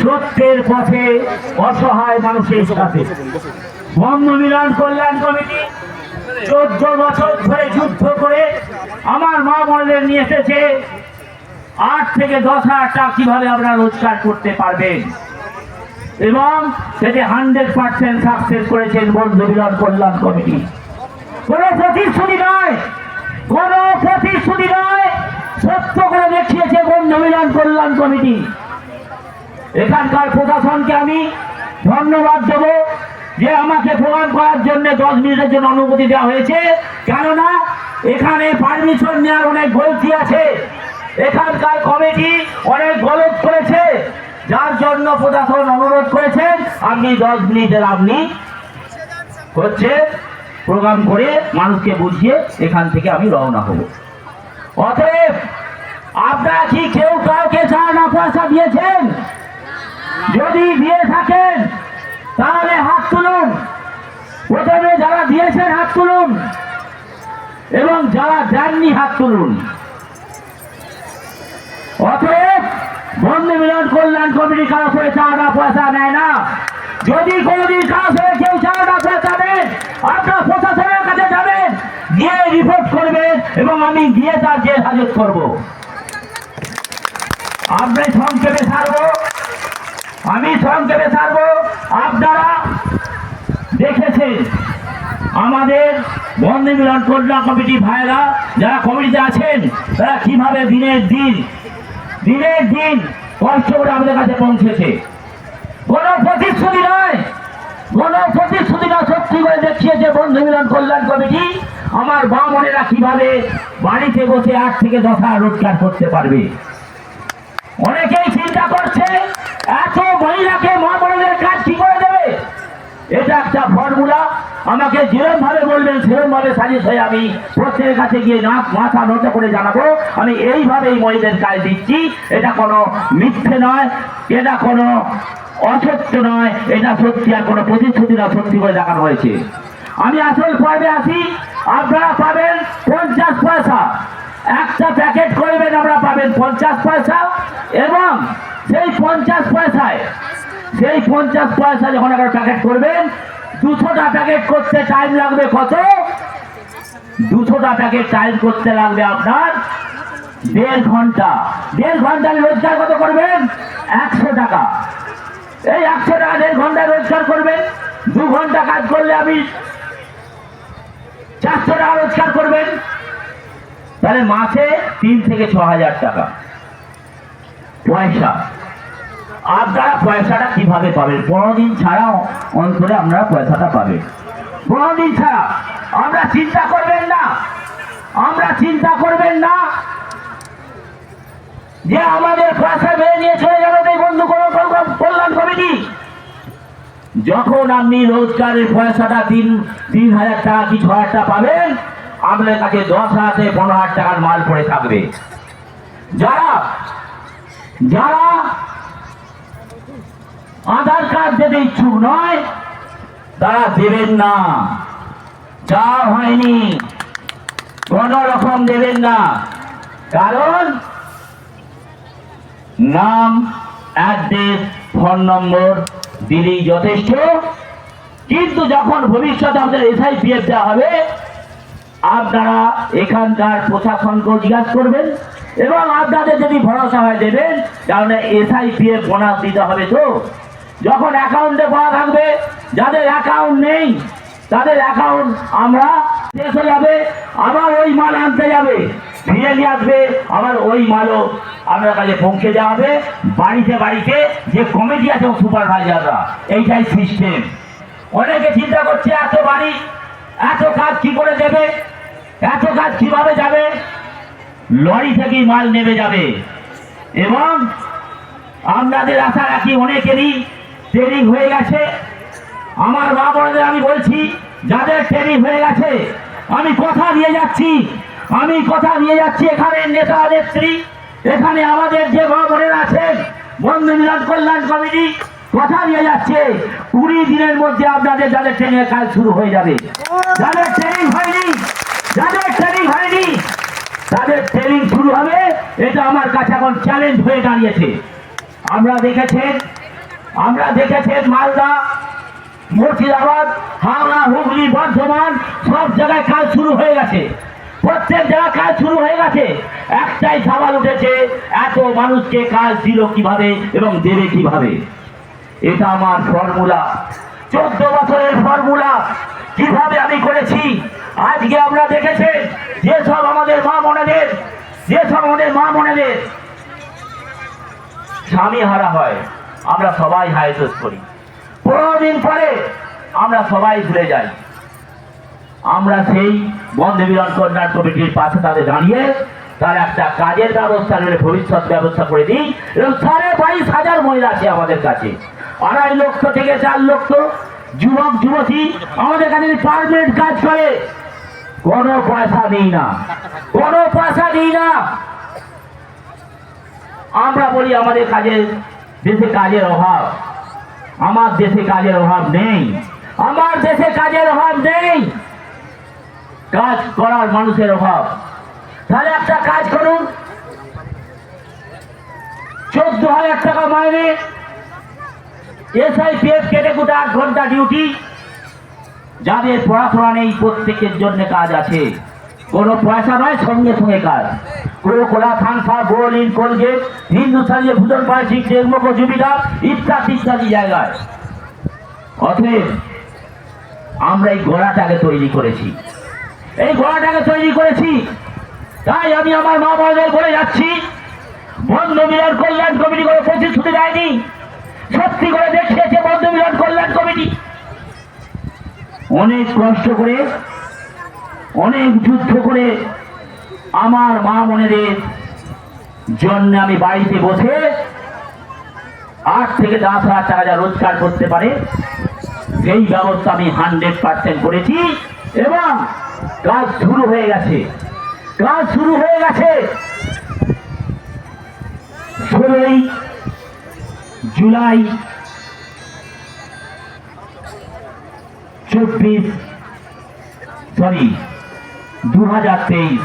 সত্যের পথে অসহায় মানুষের সাথে। বন্ধু মিলন কল্যাণ কমিটি 14 বছর ধরে যুদ্ধ করে আমার মা বোনদের নিয়ে এসেছে 8 থেকে 10,000 টাকা কিভাবে আপনারা রোজগার করতে পারবেন, এবং সেটি 100% সাকসেস করেছেন বন্ধু মিলন কল্যাণ কমিটি। কোনো প্রতিশ্রুতি নয়, কোনো প্রতিশ্রুতি নয়, সত্য করে দেখিয়েছে বন্ধু মিলন কল্যাণ কমিটি। এখানকার প্রশাসনকে আমি ধন্যবাদ দেব যে আমাকে প্রোগ্রাম করার জন্য 10 মিনিটের জন্য অনুমতি দেওয়া হয়েছে, কেননা এখানে পারমিশন নেওয়ার অনেক গলতি আছে, এখানকার কমিটি অনেক গলত করেছে, যার জন্য প্রশাসন অনুরোধ করেছেন আপনি 10 মিনিটের আপনি হচ্ছে প্রোগ্রাম করে মানুষকে বুঝিয়ে এখান থেকে আমি রওনা হব। অতএব আপনারা কি কেউ কাউকে চাঁদা পয়সা দিয়েছেন? যদি দিয়ে থাকেন তাহলে হাত তুলুন। প্রথমে যারা দিয়েছেন হাত তুলুন, এবং যারা দেননি হাত তুলুন। অতএব বন্ধু মিলন কল্যাণ কমিটি কারো করে চাঁদা পয়সা নেয় না। যদি কোনোদিন কারো করে কেউ চাঁদা পয়সা নেন, আপনার প্রশাসনের কাছে যাবেন, গিয়ে রিপোর্ট করবেন, এবং আমি গিয়ে তার জেল হাজত করব। আপনি সংক্ষেপে ছাড়বো, আমি সংক্ষেপে ছাড়বো। আপনারা দেখেছেন আমাদের বন্ধু মিলন কল্যাণ কমিটি ভাইরা যারা কমিটিতে আছেন তারা কিভাবে দিনের দিন কষ্ট করে আমাদের কাছে পৌঁছেছে। কোনো প্রতিশ্রুতি নয়, কোনো প্রতিশ্রুতি না, সত্যি করে দেখিয়েছে বন্ধু মিলন কল্যাণ কমিটি আমার মা বোনেরা কিভাবে বাড়িতে বসে 8 থেকে 10,000 রোজগার করতে পারবে। অনেকেই চিন্তা করছে এত মহিলাকে মা বোনদের কাজ কি করে দেবে। এটা একটা ফর্মুলা, আমাকে যেরকম ভাবে বলবেন সেরকম ভাবে সাজিশ হয়ে আমি প্রত্যেকের কাছে গিয়ে নাক মাথা নত করে জানাবো আমি এইভাবে এই মহিলাদের কাজ দিচ্ছি। এটা কোনো মিথ্যে নয়, এটা কোনো অসত্য নয়, এটা সত্যি, আর কোনো প্রতিশ্রুতি না, সত্যি করে দেখানো হয়েছে। আমি আসল পর্বে আসি। আপনারা পাবেন 50 পয়সা, একটা প্যাকেট করবেন আমরা পাবেন 50 পয়সা, এবং সেই 50 পয়সা যখন একটা প্যাকেট করবেন 200টা প্যাকেট করতে টাইম লাগবে কত? 200টা প্যাকেট টাইম করতে লাগবে আপনার 1.5 ঘন্টা। 1.5 ঘন্টায় রোজগার কত করবেন? 100 টাকা। এই 100 টাকা 1.5 ঘন্টায় রোজগার করবেন। 2 ঘন্টা কাজ করলে আপনি 400 টাকা রোজগার করবেন। তাহলে মাসে 3 থেকে 6,000 টাকা পয়সা। আপনারা পয়সাটা কিভাবে পাবেন? 15 দিন ছাড়া অন্তরে আপনারা পয়সাটা পাবেন। 15 দিন ছাড়া। আমরা চিন্তা করবেন না যে আমাদের পয়সা বেড়ে নিয়ে চলে যাবে এই বন্ধু কল্যাণ কমিটি। যখন আপনি রোজগারের পয়সাটা 3,000 টাকা কি 6,000 টাকা পাবেন, আপনার কাছে 10,000 থেকে 15,000 টাকার মাল পড়ে থাকবে। যারা আধার কার্ড দিতে ইচ্ছুক নয় তারা দেবেন না, যা হয়নি কোন রকম দেবেন না, কারণ নাম, অ্যাড্রেস, ফোন নম্বর দিলেই যথেষ্ট। কিন্তু যখন ভবিষ্যতে আমাদের SIPF দেওয়া হবে, আপনারা এখানকার প্রশাসনকেও জিজ্ঞাসা করবেন, এবং আপনাদের যদি ভরসা হয় দেবেন, কারণ SIPF বোনাস দিতে হবে। তো যখন অ্যাকাউন্টে পড়া থাকবে, যাদের অ্যাকাউন্ট নেই তাদের অ্যাকাউন্ট আমরা শেষ হয়ে যাবে, আবার ওই মাল আনতে যাবে, ফিরে নিয়ে আসবে, আবার ওই মালও আপনার কাছে পৌঁছে দেওয়া হবে বাড়িতে। যে কমিটি আছে সুপারভাইজাররা, এইটাই সিস্টেম। অনেকে চিন্তা করছে এত বাড়ি, এত কাজ কি করে দেবে, এত কাজ কিভাবে যাবে। লরি থেকেই মাল নেমে যাবে, এবং আপনাদের আশা রাখি অনেকেরই ট্রেনিং হয়ে গেছে। আমার মা বোনদের আমি বলছি, যাদের ট্রেনিং হয়ে গেছে, আমি কথা দিয়ে যাচ্ছি এখানে নেতা নেত্রী, এখানে আমাদের যে মা বোনেরা আছেন বন্ধু মিলন কল্যাণ কমিটি কথা দিয়ে যাচ্ছে 20 দিনের মধ্যে আপনাদের যাদের ট্রেনিং এর কাজ শুরু হয়ে যাবে। যাদের ট্রেনিং হয়নি তাদের ট্রেনিং শুরু হবে। এটা আমার কাছে এখন চ্যালেঞ্জ হয়ে দাঁড়িয়েছে। আমরা দেখেছেন আমরা দেখেছেন মালদা, মুর্শিদাবাদ, হাওড়া, হুগলি, বর্ধমান সব জায়গায় কাজ শুরু হয়ে গেছে। প্রত্যেক জায়গায় কাজ শুরু হয়ে গেছে। একটাই সওয়াল উঠেছে, এত মানুষকে কাজ দিল কিভাবে এবং দেবে কিভাবে? এটা আমার ফর্মুলা, 14 বছরের ফর্মুলা। কিভাবে আমি করেছি আজকে আমরা দেখেছেন। যেসব আমাদের মা বোনেদের স্বামী হারা হয়, আমরা সবাই হায়দোষ করি। 15 দিন পরে আমরা সবাই ভুলে যাই। আমরা সেই বন্ধু মিলন কল্যাণ কমিটির পাশে তাদের দাঁড়িয়ে তার একটা কাজের ব্যবস্থা করে ভবিষ্যৎ ব্যবস্থা করে দিই। এবং 22,500 মহিলা আছে আমাদের কাছে, 2.5 লক্ষ থেকে 4 লক্ষ যুবক যুবতী আমাদের কাছে পার্মানেন্ট কাজ করে। কোনো পয়সা নেই না, কোনো পয়সা নেই না। আমরা বলি আমাদের দেশে কাজের অভাব। আমার দেশে কাজের অভাব নেই, আমার দেশে কাজের অভাব নেই, কাজ করার মানুষের অভাব। তাহলে একটা কাজ করুন, 14,000 টাকা মাইনে, SIPF কেটে কুটে 8 ঘন্টা ডিউটি। যাদের পড়াশোনা নেই প্রত্যেকের জন্য কাজ আছে, কোনো পয়সা নয়, সঙ্গে সঙ্গে কাজ। কোলা, থানসা, বোলিন, কোলগেট, হিন্দুস্তানি, ভুজন পার্সিক, ডেগমোকো, জুবিদার ইত্যাদি ইত্যাদি জায়গায়। অতএব আমরা এই গোড়াটাকে তৈরি করেছি, তাই আমি আমার মা বোনদের বলে যাচ্ছি, বন্ধু মিলন কল্যাণ কমিটি করে প্রতিশ্রুতি দেয়নি, সত্যি করে দেখিয়েছে বন্ধু মিলন কল্যাণ কমিটি। অনেক কষ্ট করে, অনেক যুদ্ধ করে আমার মা বোনেদের জন্য আমি বাড়িতে বসে 8 থেকে 10,000 টাকা যা রোজগার করতে পারে সেই ব্যবস্থা আমি 100% করেছি। এবং কাজ শুরু হয়ে গেছে, 16ই জুলাই 2023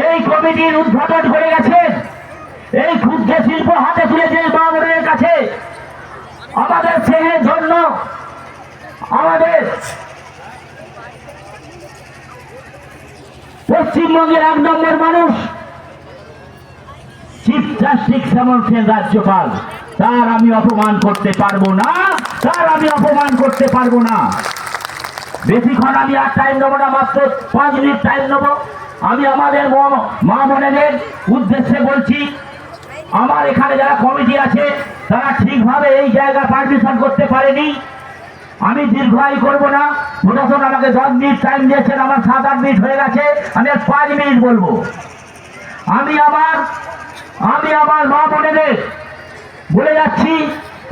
এই কমিটির উদ্ঘাটন করে গেছেন। এই ক্ষুদ্র শিল্প হাতে তুলেছে মা বোনের কাছে। আমাদের স্নেহের জন্য আমাদের পশ্চিমবঙ্গের 1 নম্বর মানুষ চিফ জাস্টিস শ্যামল সেন রাজ্যপাল, তার আমি অপমান করতে পারবো না, বেশিক্ষণ আমি আর টাইম নেবো না, মাত্র 5 মিনিট টাইম নেবো। আমি আমাদের মা বোনেদের উদ্দেশ্যে বলছি, আমার এখানে যারা কমিটি আছে তারা ঠিকভাবে এই জায়গা পারমিশন করতে পারেনি। আমি দীর্ঘায়ু করবো না, প্রশাসন আমাকে 10 মিনিট টাইম দিয়েছেন, আমার 7-8 মিনিট হয়ে গেছে, আমি আর 5 মিনিট বলবো। আমি আমার মা বোনেদের বলে যাচ্ছি,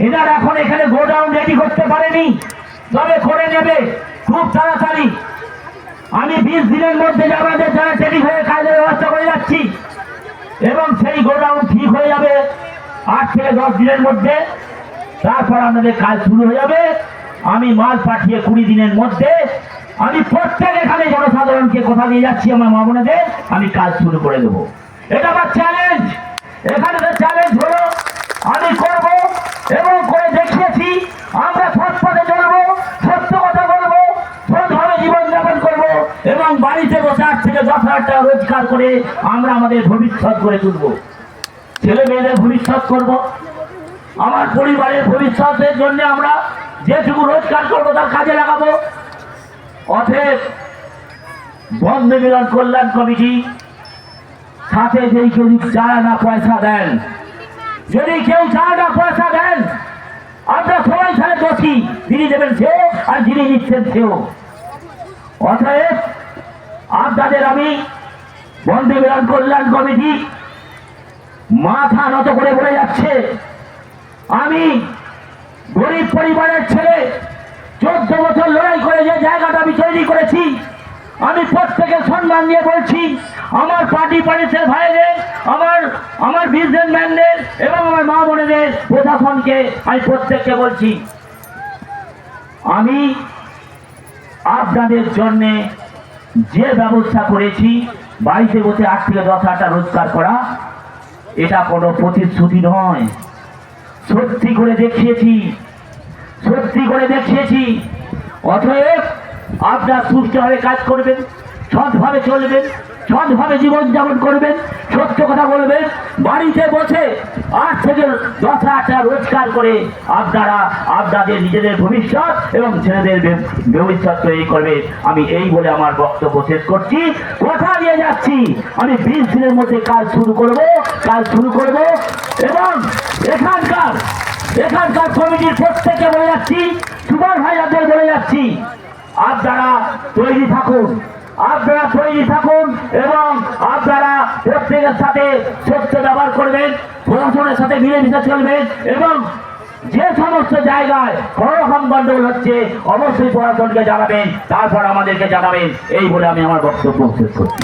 এনারা এখন এখানে গোডাউন রেডি করতে পারেনি, তবে করে নেবে খুব তাড়াতাড়ি। আমি 20 দিনের মধ্যে আমাদের যারা ট্রেনিং হয়ে কাজের ব্যবস্থা করে যাচ্ছি, এবং সেই গোডাউন ঠিক হয়ে যাবে 8 থেকে 10 দিনের মধ্যে। তারপর আমাদের কাজ শুরু হয়ে যাবে। আমি মাল পাঠিয়ে 20 দিনের মধ্যে আমি প্রত্যেক এখানে জনসাধারণকে কথা দিয়ে যাচ্ছি, আমার মা বোনেদের আমি কাজ শুরু করে দেবো। এটা আমার চ্যালেঞ্জ। এখানে চ্যালেঞ্জ হলো আমি করব এবং করে দেখিয়েছি। আমরা সৎ পথে চলবো, সত্য কথা বলবো, সৎভাবে জীবনযাপন করবো এবং বাড়িতে বসে 8 থেকে 10,000 টাকা রোজগার করে আমরা আমাদের ভবিষ্যৎ করে তুলব, ছেলে মেয়েদের ভবিষ্যৎ করব, আমার পরিবারের ভবিষ্যতের জন্য আমরা যেটুকু রোজগার করবো তার কাজে লাগাবো। অতএব বন্ধু মিলন কল্যাণ কমিটি সাথে যদি কেউ যারা না পয়সা দেন, আমরা সবাই সাথে দোষী, যিনি দেবেন সেও আর যিনি নিচ্ছেন সেও। অতএব আপনাদের আমি বন্ধু মিলন কল্যাণ কমিটি মাথা নত করে বলে যাচ্ছে, আমি গরিব পরিবারের ছেলে, 14 বছর লড়াই করে যে জায়গাটা আমি তৈরি করেছি, আমি প্রত্যেকের সম্মান নিয়ে বলছি, আমার পার্টি ভাইদের, আমার বিজনেসম্যানদের এবং আমার মা বোনেদের, প্রশাসনকে আমি প্রত্যেককে বলছি, আমি আপনাদের জন্য যে ব্যবস্থা করেছি, বাড়িতে বসে 8 থেকে 10,000 টাকা রোজগার করা, এটা কোনো প্রতিশ্রুতি নয়, সত্যি করে দেখিয়েছি, সত্যি করে দেখিয়েছি। অতএব আপনারা সুষ্ঠুভাবে কাজ করবেন, সৎভাবে চলবেন, সৎভাবে জীবনযাপন করবেন, সত্য কথা বলবেন। বাড়িতে বসে 8 থেকে 10 লাখ টাকা রোজগার করে আপনারা আপনাদের নিজেদের ভবিষ্যৎ এবং ছেলেদের ভবিষ্যৎ তৈরি করবেন। আমি এই বলে আমার বক্তব্য শেষ করছি। কথা দিয়ে যাচ্ছি, আমি 20 দিনের মধ্যে কাজ শুরু করব এবং এখানকার কমিটির প্রত্যেককে বলে যাচ্ছি, সুপারভাইজারদের বলে যাচ্ছি, আপনারা তৈরি থাকুন এবং আপনারা প্রত্যেকের সাথে সত্য ব্যবহার করবেন, প্রশাসনের সাথে মিলেমিশে চলবেন এবং যে সমস্ত জায়গায় কোনো রকম গন্ডগোল হচ্ছে অবশ্যই প্রশাসনকে জানাবেন, তারপর আমাদেরকে জানাবেন। এই বলে আমি আমার বক্তব্য শেষ করছি।